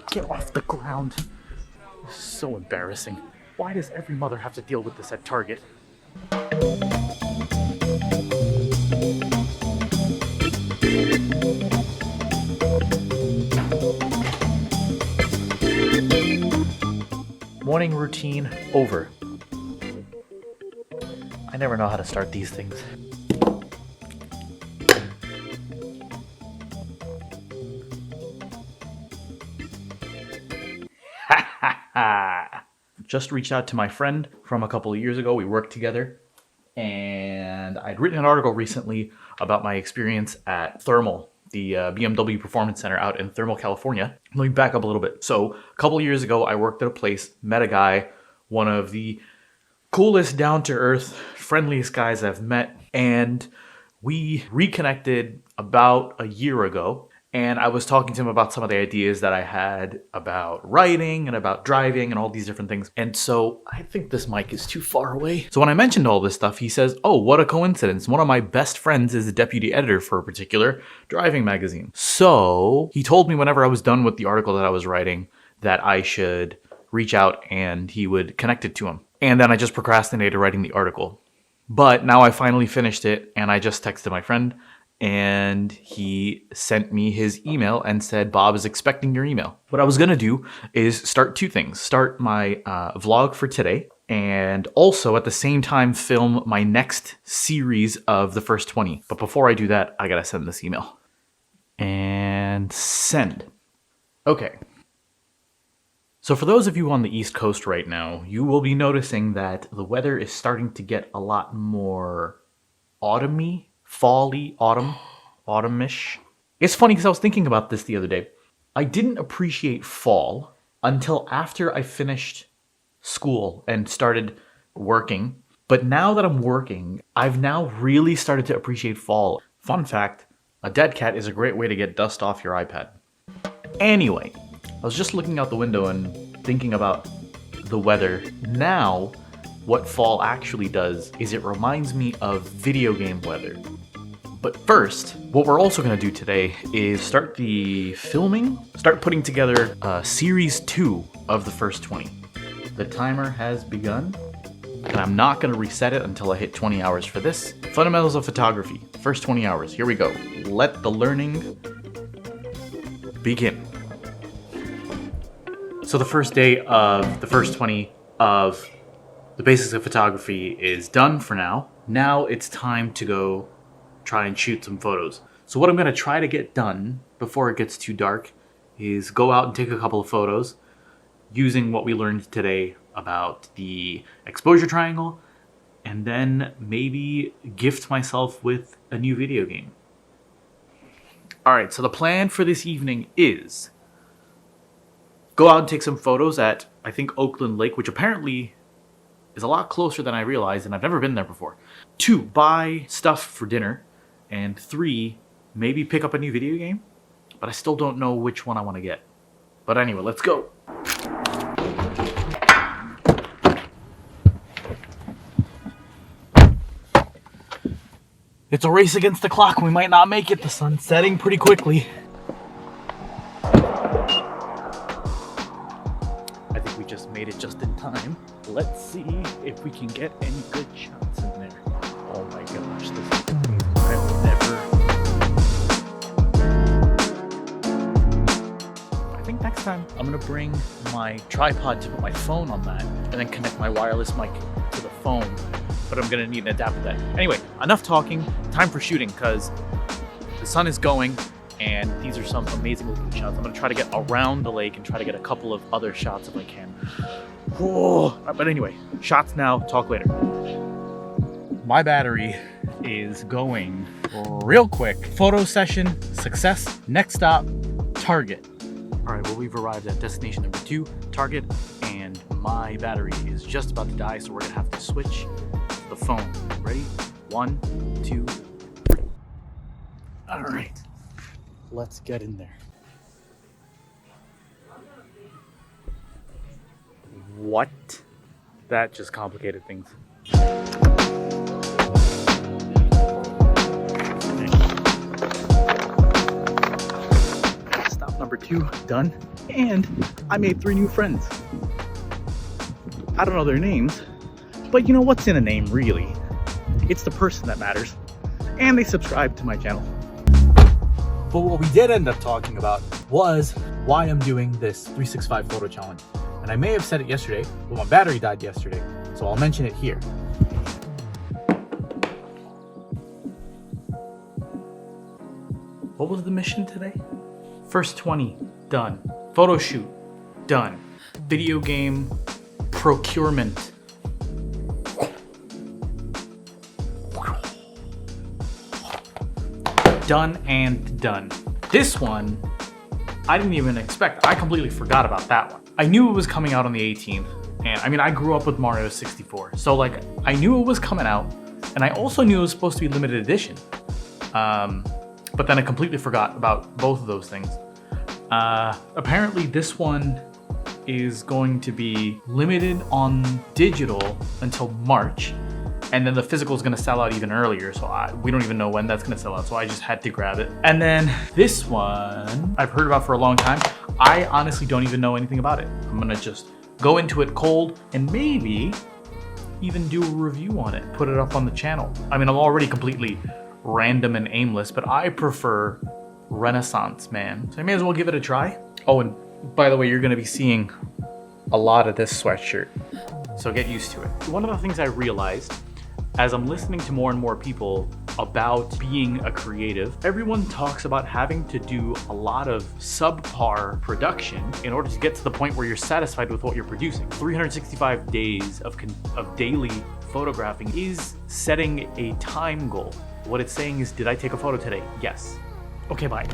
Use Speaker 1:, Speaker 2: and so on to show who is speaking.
Speaker 1: Get off the ground. This is so embarrassing. Why does every mother have to deal with this at Target? Morning routine over. I never know how to start these things. Just reached out to my friend from a couple of years ago. We worked together, and I'd written an article recently about my experience at Thermal, the BMW Performance Center out in Thermal, California. Let me back up a little bit. So a couple of years ago, I worked at a place, met a guy, one of the coolest, down-to-earth, friendliest guys I've met, and we reconnected about a year ago. And I was talking to him about some of the ideas that I had about writing and about driving and all these different things. And so I think this mic is too far away. So when I mentioned all this stuff, he says, oh, what a coincidence. One of my best friends is the deputy editor for a particular driving magazine. So he told me whenever I was done with the article that I was writing that I should reach out and he would connect it to him. And then I just procrastinated writing the article. But now I finally finished it, and I just texted my friend, and he sent me his email and said, Bob is expecting your email. What I was going to do is start two things. Start my vlog for today, and also at the same time film my next series of the first 20. But before I do that, I got to send this email. And send. Okay. So for those of you on the East Coast right now, you will be noticing that the weather is starting to get a lot more autumny. Fall-y, autumnish. It's funny because I was thinking about this the other day. I didn't appreciate fall until after I finished school and started working. But now that I'm working, I've now really started to appreciate fall. Fun fact, a dead cat is a great way to get dust off your iPad. Anyway, I was just looking out the window and thinking about the weather. Now, what fall actually does is it reminds me of video game weather. But first, what we're also going to do today is start the filming, start putting together series 2 of the first 20. The timer has begun, and I'm not going to reset it until I hit 20 hours for this. Fundamentals of photography, first 20 hours. Here we go. Let the learning begin. So the first day of the first 20 of the basics of photography is done for now. Now it's time to go try and shoot some photos. So what I'm going to try to get done before it gets too dark is go out and take a couple of photos using what we learned today about the exposure triangle, and then maybe gift myself with a new video game. Alright, so the plan for this evening is go out and take some photos at, I think, Oakland Lake, which apparently is a lot closer than I realized, and I've never been there before. 2, buy stuff for dinner. And 3, maybe pick up a new video game. But I still don't know which one I want to get. But anyway, let's go. It's a race against the clock. We might not make it. The sun's setting pretty quickly. I think we just made it just in time. Let's see if we can get any good shots in there. Oh my gosh, this is amazing. I think next time I'm gonna bring my tripod to put my phone on that and then connect my wireless mic to the phone. But I'm gonna need an adapter for that. Anyway, enough talking, time for shooting because the sun is going and these are some amazing looking shots. I'm gonna try to get around the lake and try to get a couple of other shots if I can. Oh, but anyway, shots now, talk later. My battery is going real quick. Photo session, success. Next stop, Target. All right, well, we've arrived at destination number 2, Target, and my battery is just about to die, so we're gonna have to switch the phone. Ready? 1, 2, 3. All right, let's get in there. What? That just complicated things. Stop number 2. barbecue done, and I made 3 new friends. I don't know their names, but you know what's in a name, really? It's the person that matters. And they subscribe to my channel. But what we did end up talking about was why I'm doing this 365 photo challenge. And I may have said it yesterday, but my battery died yesterday, so I'll mention it here. What was the mission today? First 20, done. Photo shoot, done. Video game procurement. Done and done. This one, I didn't even expect. I completely forgot about that one. I knew it was coming out on the 18th, and I mean, I grew up with Mario 64, so like, I knew it was coming out, and I also knew it was supposed to be limited edition. But then I completely forgot about both of those things. Apparently this one is going to be limited on digital until March, and then the physical is going to sell out even earlier, so we don't even know when that's going to sell out, so I just had to grab it. And then this one I've heard about for a long time. I honestly don't even know anything about it. I'm going to just go into it cold and maybe even do a review on it, put it up on the channel. I mean, I'm already completely random and aimless, but I prefer Renaissance Man, so I may as well give it a try. Oh, and by the way, you're gonna be seeing a lot of this sweatshirt, so get used to it. One of the things I realized as I'm listening to more and more people about being a creative, everyone talks about having to do a lot of subpar production in order to get to the point where you're satisfied with what you're producing. 365 days of daily photographing is setting a time goal. What it's saying is, did I take a photo today? Yes. Okay, bye.